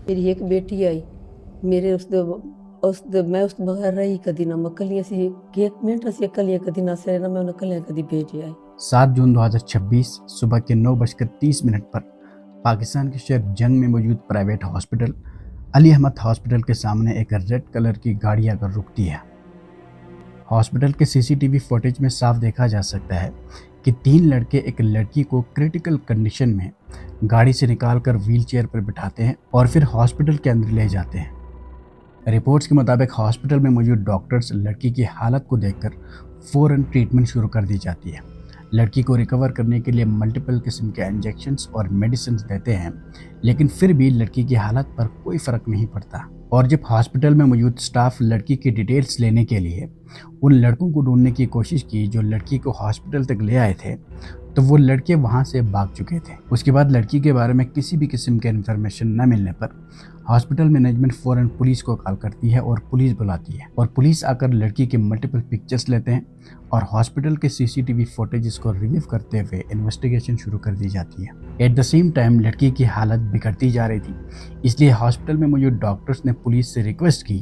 ਮੇਰੀ ਇੱਕ ਬੇਟੀ ਆਈ ਮੇਰੇ ਮੈਂ ਉਸ ਤੋਂ ਬਗੈਰ ਰਹੀ ਕਦੀ ਨਾ। ਮੈਂ ਕੱਲੀ ਅਸੀਂ ਇੱਕ ਮਿੰਟ ਅਸੀਂ ਕੱਲੀ ਕਦੀ ਨਾ ਸੇ ना मैं उन्हें कल कदी भेज आई। 7 जून 2026 सुबह के 9:30 पर पाकिस्तान के शहर जंग में मौजूद private hospital Ali Ahmad hospital के सामने एक रेड कलर की गाड़ी आकर रुकती है। हॉस्पिटल के सीसीटीवी फुटेज में साफ देखा जा सकता है कि 3 लड़के एक लड़की को क्रिटिकल कंडीशन में गाड़ी से निकालकर व्हीलचेयर पर बिठाते हैं और फिर हॉस्पिटल के अंदर ले जाते हैं। रिपोर्ट्स के मुताबिक हॉस्पिटल में मौजूद डॉक्टर्स लड़की की हालत को देखकर फ़ौरन ट्रीटमेंट शुरू कर दी जाती है। लड़की को रिकवर करने के लिए मल्टीपल किस्म के इंजेक्शन्स और मेडिसिन देते हैं, लेकिन फिर भी लड़की की हालत पर कोई फ़र्क नहीं पड़ता। और जब हॉस्पिटल में मौजूद स्टाफ लड़की की डिटेल्स लेने के लिए उन लड़कों को ढूंढने की कोशिश की जो लड़की को हॉस्पिटल तक ले आए थे, तो वो लड़के वहाँ से भाग चुके थे। उसके बाद लड़की के बारे में किसी भी किस्म के इन्फॉर्मेशन न मिलने पर हॉस्पिटल मैनेजमेंट फ़ौरन पुलिस को कॉल करती है और पुलिस बुलाती है और पुलिस आकर लड़की के मल्टीपल पिक्चर्स लेते हैं और हॉस्पिटल के सीसीटीवी फुटेजेस को रिव्यू करते हुए इन्वेस्टिगेशन शुरू कर दी जाती है। एट द सेम टाइम लड़की की हालत बिगड़ती जा रही थी, इसलिए हॉस्पिटल में मौजूद डॉक्टर्स ने पुलिस से रिक्वेस्ट की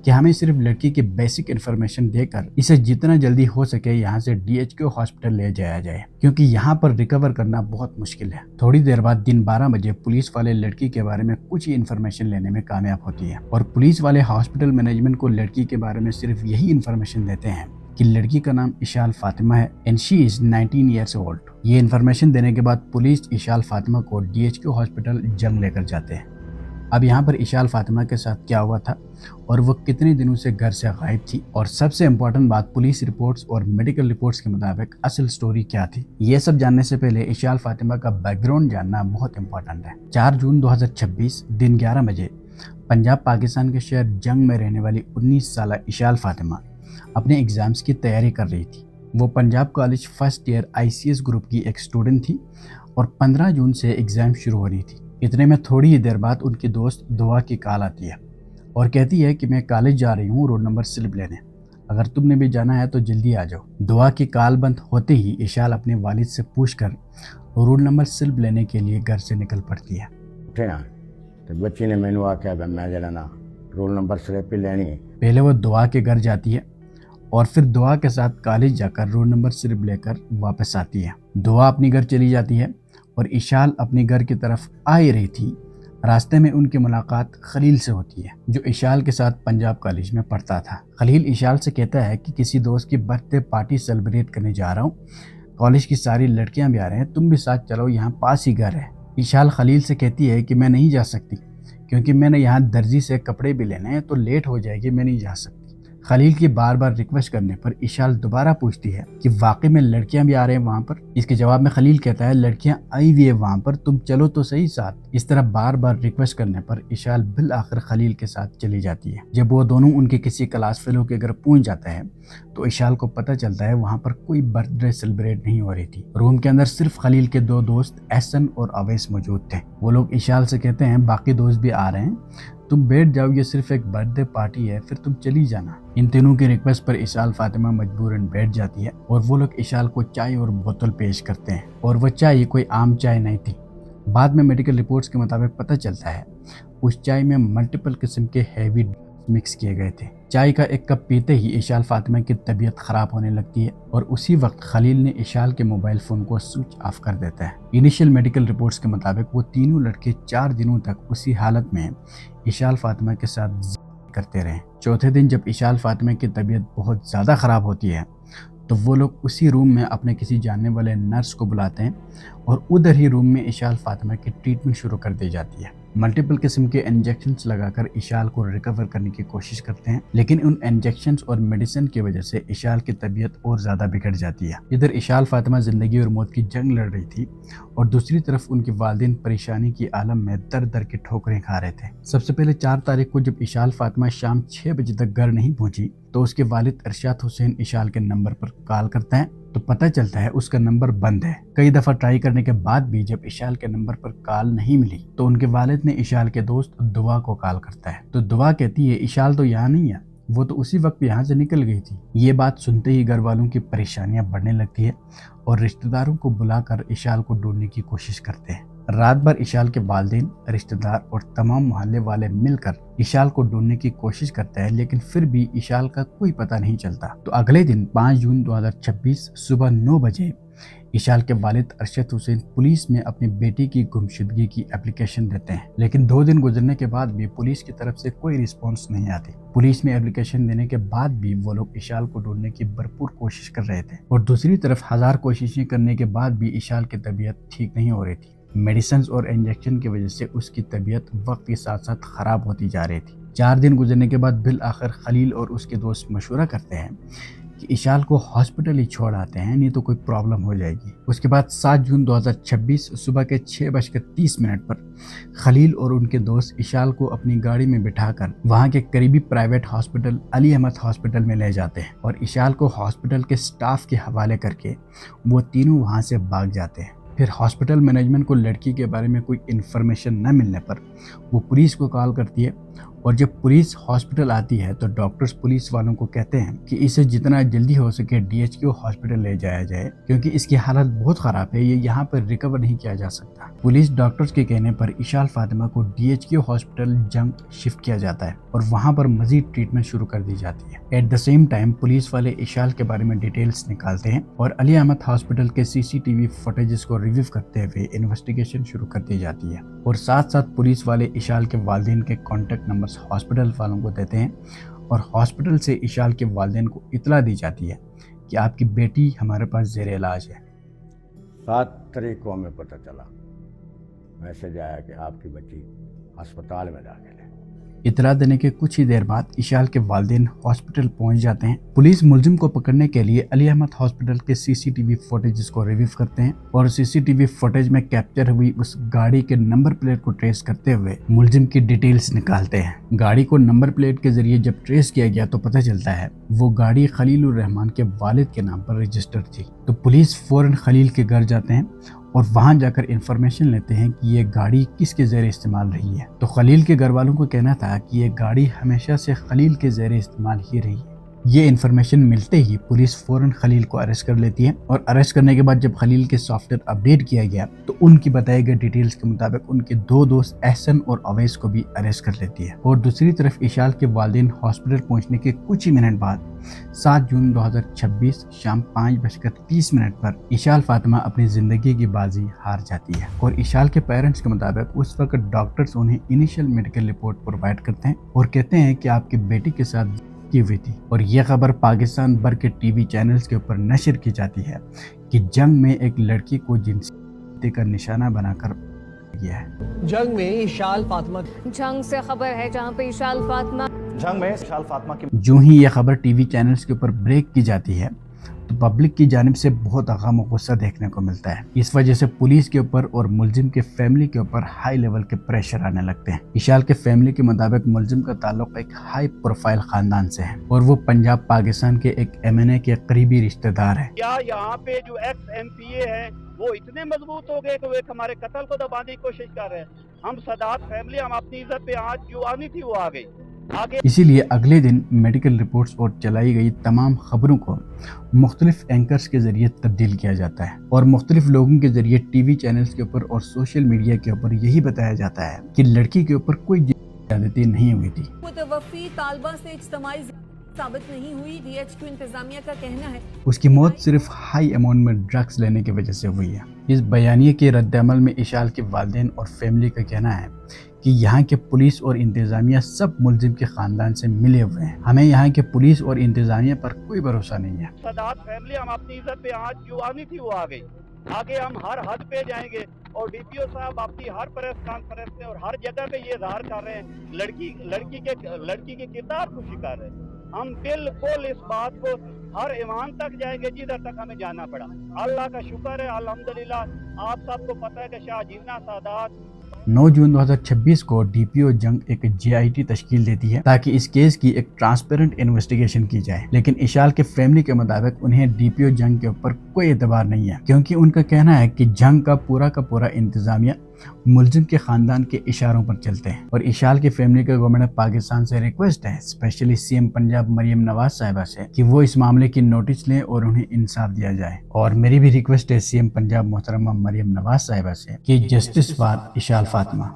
कि हमें सिर्फ लड़की की बेसिक इन्फॉर्मेशन देकर इसे जितना जल्दी हो सके यहाँ से DHQ हॉस्पिटल ले जाया जाए, क्योंकि यहाँ पर रिकवर करना बहुत मुश्किल है। थोड़ी देर बाद दिन 12 बजे पुलिस वाले लड़की के बारे में कुछ ही इन्फॉर्मेशन लेने में कामयाब होती है और पुलिस वाले हॉस्पिटल मैनेजमेंट को लड़की के बारे में सिर्फ यही इन्फॉर्मेशन देते हैं कि लड़की का नाम इशाल फातिमा है and she is 19 years old. ये इन्फॉर्मेशन देने के बाद पुलिस इशाल फातिमा को DHQ हॉस्पिटल जंग लेकर जाते हैं। अब यहाँ पर इशाल फातिमा के साथ क्या हुआ था और वो कितने दिनों से घर से गायब थी, और सबसे इम्पोर्टेंट बात पुलिस रिपोर्ट्स और मेडिकल रिपोर्ट्स के मुताबिक असल स्टोरी क्या थी, ये सब जानने से पहले इशाल फातिमा का बैकग्राउंड जानना बहुत इंपॉर्टेंट है। 4 जून 2026 दिन 11 बजे पंजाब पाकिस्तान के शहर जंग में रहने वाली 19 साल इशाल फातिमा अपने एग्ज़ाम्स की तैयारी कर रही थी। वो Punjab college first year ICS group की एक स्टूडेंट थी और 15 जून से एग्ज़ाम शुरू हो रही थी। इतने में थोड़ी ही देर बाद उनकी दोस्त दुआ की कॉल आती है और कहती है कि मैं कॉलेज जा रही हूँ रोल नंबर स्लिप लेने, अगर तुमने भी जाना है तो जल्दी आ जाओ। दुआ की कॉल बंद होते ही इशाल अपने वालिद से पूछकर रोल नंबर स्लिप लेने के लिए घर से निकल पड़ती है। तो बच्ची ने मैनू आख्या मैं जरा ना रोल नंबर स्लिप ही लेनी है। पहले वो दुआ के घर जाती है और फिर दुआ के साथ कॉलेज जाकर रोल नंबर स्लिप लेकर वापस आती है। दुआ अपनी घर चली जाती है और इशाल अपने घर की तरफ आ ही रही थी। रास्ते में उनकी मुलाकात खलील से होती है जो इशाल के साथ पंजाब कॉलेज में पढ़ता था। खलील इशाल से कहता है कि किसी दोस्त की बर्थडे पार्टी सेलिब्रेट करने जा रहा हूँ, कॉलेज की सारी लड़कियाँ भी आ रहे हैं, तुम भी साथ चलो, यहाँ पास ही घर है। इशाल खलील से कहती है कि मैं नहीं जा सकती क्योंकि मैंने यहाँ दर्जी से कपड़े भी लेने हैं, तो लेट हो जाएगी, मैं नहीं जा सकती। खलील की बार बार रिक्वेस्ट करने पर इशाल दोबारा पूछती है कि वाकई में लड़कियां भी आ रहे हैं वहाँ पर। इसके जवाब में खलील कहता है लड़कियां आई हुई है वहाँ पर, तुम चलो तो सही साथ। इस तरह बार बार रिक्वेस्ट करने पर इशाल बिल आखिर खलील के साथ चली जाती है। जब वो दोनों उनके किसी क्लास फेलो के घर पहुँच जाता है तो इशाल को पता चलता है वहाँ पर कोई बर्थडे सेलिब्रेट नहीं हो रही थी। रूम के अंदर सिर्फ खलील के 2 दोस्त एहसन और अवैस मौजूद थे। वो लोग इशाल से कहते हैं बाकी दोस्त भी आ रहे हैं, तुम बैठ जाओ, ये सिर्फ एक बर्थडे पार्टी है, फिर तुम चली जाना। इन तीनों की रिक्वेस्ट पर इशाल फातिमा मजबूरन बैठ जाती है और वो लोग इशाल को चाय और बोतल पेश करते हैं और वो चाय कोई आम चाय नहीं थी। बाद में मेडिकल रिपोर्ट्स के मुताबिक पता चलता है उस चाय में मल्टीपल किस्म के हैवी मिक्स किए गए थे। चाय का एक कप पीते ही इशाल फातिमा की तबीयत ख़राब होने लगती है और उसी वक्त खलील ने इशाल के मोबाइल फ़ोन को स्विच ऑफ कर देता है। इनिशियल मेडिकल रिपोर्ट्स के मुताबिक वो तीनों लड़के 4 दिनों तक उसी हालत में इशाल फातिमा के साथ करते रहे। चौथे दिन जब इशाल फातिमा की तबीयत बहुत ज़्यादा ख़राब होती है तो वो लोग उसी रूम में अपने किसी जानने वाले नर्स को बुलाते हैं और उधर ही रूम में इशाल फातिमा की ट्रीटमेंट शुरू कर दी जाती है। मल्टीपल किस्म के इंजेक्शन्स लगाकर इशाल को रिकवर करने की कोशिश करते हैं, लेकिन उन इंजेक्शन्स और मेडिसिन की वजह से इशाल की तबीयत और ज़्यादा बिगड़ जाती है। इधर इशाल फातिमा ज़िंदगी और मौत की जंग लड़ रही थी और दूसरी तरफ उनके वालिदैन परेशानी की आलम में दर दर की ठोकरें खा रहे थे। सबसे पहले 4 तारीख को जब इशाल फातिमा शाम 6 बजे तक घर नहीं पहुंची तो उसके वालिद अरशाद हुसैन इशाल के नंबर पर कॉल करते हैं तो पता चलता है उसका नंबर बंद है। कई दफ़ा ट्राई करने के बाद भी जब इशाल के नंबर पर कॉल नहीं मिली तो उनके वालिद ने इशाल के दोस्त दुआ को कॉल करता है तो दुआ कहती है इशाल तो यहाँ नहीं है, वो तो उसी वक्त यहाँ से निकल गई थी। ये बात सुनते ही घर वालों की परेशानियां बढ़ने लगती है और रिश्तेदारों को बुलाकर इशाल को ढूंढने की कोशिश करते हैं। رات بھر اشال کے والدین، رشتہ دار اور تمام محلے والے مل کر اشال کو ڈھونڈنے کی کوشش کرتے ہیں، لیکن پھر بھی اشال کا کوئی پتہ نہیں چلتا۔ تو اگلے دن 5 جون 2026 صبح 9 بجے اشال کے والد ارشد حسین پولیس میں اپنی بیٹی کی گمشدگی کی اپلیکیشن دیتے ہیں، لیکن 2 دن گزرنے کے بعد بھی پولیس کی طرف سے کوئی رسپانس نہیں آتی۔ پولیس میں اپلیکیشن دینے کے بعد بھی وہ لوگ اشال کو ڈھونڈنے کی بھرپور کوشش کر رہے تھے، اور دوسری طرف 1000 کوششیں کرنے کے بعد بھی اشال کی طبیعت ٹھیک نہیں ہو رہی تھی۔ میڈیسنز اور انجیکشن کی وجہ سے اس کی طبیعت وقت کے ساتھ ساتھ خراب ہوتی جا رہی تھی۔ 4 دن گزرنے کے بعد بالآخر خلیل اور اس کے دوست مشورہ کرتے ہیں کہ اشال کو ہاسپٹل ہی چھوڑ آتے ہیں، نہیں تو کوئی پرابلم ہو جائے گی۔ اس کے بعد 7 جون 2026 صبح کے 6:30 پر خلیل اور ان کے دوست اشال کو اپنی گاڑی میں بٹھا کر وہاں کے قریبی پرائیویٹ ہاسپٹل علی احمد ہاسپٹل میں لے جاتے ہیں، اور اشال کو ہاسپٹل کے سٹاف کے حوالے کر کے وہ تینوں وہاں سے بھاگ جاتے ہیں۔ پھر ہاسپٹل مینجمنٹ کو لڑکی کے بارے میں کوئی انفارمیشن نہ ملنے پر وہ پولیس کو کال کرتی ہے، اور جب پولیس ہاسپٹل آتی ہے تو ڈاکٹرز پولیس والوں کو کہتے ہیں کہ اسے جتنا جلدی ہو سکے DHQ ہاسپٹل لے جایا جائے، کیونکہ اس کی حالت بہت خراب ہے، یہ یہاں پر ریکور نہیں کیا جا سکتا۔ پولیس ڈاکٹرز کے کہنے پر اشال فاطمہ کو DHQ ہاسپٹل جنگ شفٹ کیا جاتا ہے، اور وہاں پر مزید ٹریٹمنٹ شروع کر دی جاتی ہے۔ At the same time police والے اشال کے بارے میں ڈیٹیلز نکالتے ہیں، اور علی احمد ہاسپٹل کے CCTV فوٹیجز کو ریویو کرتے ہوئے انویسٹیگیشن شروع کر دی جاتی ہے، اور ساتھ ساتھ پولیس والے اشال کے والدین کے کانٹیکٹ نمبرز ہاسپٹل والوں کو دیتے ہیں، اور ہاسپٹل سے اشال کے والدین کو اطلاع دی جاتی ہے کہ آپ کی بیٹی ہمارے پاس زیر علاج ہے۔ 7 تاریخ کو ہمیں پتہ چلا، میسج آیا کہ آپ کی بچی ہسپتال میں داخل ہے۔ اطلاع دینے کے کچھ ہی دیر بعد اشال کے والدین ہاسپٹل پہنچ جاتے ہیں۔ پولیس ملزم کو پکڑنے کے لیے علی احمد ہاسپٹل کے CCTV فوٹیجز کو ریویو کرتے ہیں، اور CCTV فوٹیج میں کیپچر ہوئی اس گاڑی کے نمبر پلیٹ کو ٹریس کرتے ہوئے ملزم کی ڈیٹیلز نکالتے ہیں۔ گاڑی کو نمبر پلیٹ کے ذریعے جب ٹریس کیا گیا تو پتہ چلتا ہے وہ گاڑی خلیل الرحمان کے والد کے نام پر رجسٹر تھی۔ تو پولیس فوراً خلیل کے گھر جاتے ہیں اور وہاں جا کر انفارمیشن لیتے ہیں کہ یہ گاڑی کس کے زیر استعمال رہی ہے۔ تو خلیل کے گھر والوں کو کہنا تھا کہ یہ گاڑی ہمیشہ سے خلیل کے زیر استعمال ہی رہی ہے۔ یہ انفارمیشن ملتے ہی پولیس فوراً خلیل کو اریسٹ کر لیتی ہے، اور اریسٹ کرنے کے بعد جب خلیل کے سافٹ ویئر اپڈیٹ کیا گیا تو ان کی بتائی گئی ڈیٹیلز کے مطابق ان کے 2 دوست احسن اور اویس کو بھی اریسٹ کر لیتی ہے۔ اور دوسری طرف اشال کے والدین ہاسپٹل پہنچنے کے کچھ ہی منٹ بعد 7 جون 2026 شام 5:30 پر اشال فاطمہ اپنی زندگی کی بازی ہار جاتی ہے، اور اشال کے پیرنٹس کے مطابق اس وقت ڈاکٹرز انہیں انیشل میڈیکل رپورٹ پرووائڈ کرتے ہیں اور کہتے ہیں کہ آپ کی بیٹی کے ساتھ کی ہوئی تھی، اور یہ خبر پاکستان بھر کے TV چینلز کے اوپر نشر کی جاتی ہے کہ جنگ میں ایک لڑکی کو جنسی کا نشانہ بنا کر گیا ہے۔ جنگ میں اشال فاطمہ جنگ سے خبر ہے جہاں پہ اشال فاطمہ کی جو ہی یہ خبر TV چینلز کے اوپر بریک کی جاتی ہے تو پبلک کی جانب سے بہت غم و غصہ دیکھنے کو ملتا ہے۔ اس وجہ سے پولیس کے اوپر اور ملزم کے فیملی کے اوپر ہائی لیول کے پریشر آنے لگتے ہیں۔ اشال کے فیملی کے مطابق ملزم کا تعلق ایک ہائی پروفائل خاندان سے ہے، اور وہ پنجاب پاکستان کے ایک MNA کے قریبی رشتہ دار ہے۔ کیا یہاں پہ جو ایکس MPA ہیں وہ اتنے مضبوط ہو گئے کہ وہ ایک ہمارے قتل کو دبانے کی کوشش کر رہے ہیں؟ ہم سادات فیملی، ہم اپنی عزت پہ آج جو آنی تھی وہ آ گئی آگے۔ اسی لیے اگلے دن میڈیکل رپورٹس اور چلائی گئی تمام خبروں کو مختلف اینکرز کے ذریعے تبدیل کیا جاتا ہے، اور مختلف لوگوں کے ذریعے TV چینلز کے اوپر اور سوشل میڈیا کے اوپر یہی بتایا جاتا ہے کہ لڑکی کے اوپر کوئی زیادتی نہیں ہوئی تھی۔ متوفی طالبہ سے اجتماعی ثابت نہیں ہوئی، DHQ انتظامیہ کا کہنا ہے اس کی موت صرف ہائی اماؤنٹ میں ڈرگز لینے کی وجہ سے ہوئی ہے۔ اس بیانیے کے رد عمل میں اشال کے والدین اور فیملی کا کہنا ہے کہ یہاں کے پولیس اور انتظامیہ سب ملزم کے خاندان سے ملے ہوئے ہیں، ہمیں یہاں کے پولیس اور انتظامیہ پر کوئی بھروسہ نہیں ہے۔ سادات فیملی، ہم اپنی عزت پہ آج جو آنی تھی وہ آ گئی آگے، ہم ہر حد پہ جائیں گے، اور DPO صاحب اپنی ہر پریس کانفرنس میں اور ہر جگہ پہ یہ اظہار کر رہے ہیں لڑکی کے کردار کو کر رہے ہیں۔ ہم بالکل اس بات کو ہر ایوان تک جائیں گے جدھر تک ہمیں جانا پڑا۔ اللہ کا شکر ہے، الحمدللہ آپ سب کو پتہ ہے کہ شاہ جینا سادات 9 جون 2026 کو DPO جنگ ایک JIT تشکیل دیتی ہے تاکہ اس کیس کی ایک ٹرانسپیرنٹ انویسٹیگیشن کی جائے، لیکن اشال کے فیملی کے مطابق انہیں DPO جنگ کے اوپر کوئی اعتبار نہیں ہے، کیونکہ ان کا کہنا ہے کہ جنگ کا پورا انتظامیہ मुलजिम के ख़ानदान के इशारों पर चलते हैं और इशाल की फैमिली का गवर्नमेंट ऑफ पाकिस्तान से रिक्वेस्ट है, स्पेशली सीएम पंजाब मरियम नवाज साहिबा से, कि वो इस मामले की नोटिस लें और उन्हें इंसाफ दिया जाए। और मेरी भी रिक्वेस्ट है सीएम पंजाब मोहतरमा मरियम नवाज साहिबा से कि जस्टिस फॉर इशाल फातिमा।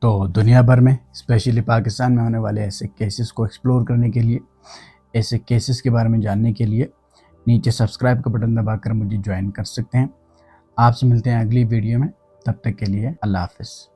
तो दुनिया भर में स्पेशली पाकिस्तान में होने वाले ऐसे केसेस को एक्सप्लोर करने के लिए, ऐसे केसेस के बारे में जानने के लिए नीचे सब्सक्राइब का बटन दबाकर मुझे ज्वाइन कर सकते हैं। आपसे मिलते हैं अगली वीडियो में, तब तक के लिए अल्लाह हाफ़िज़।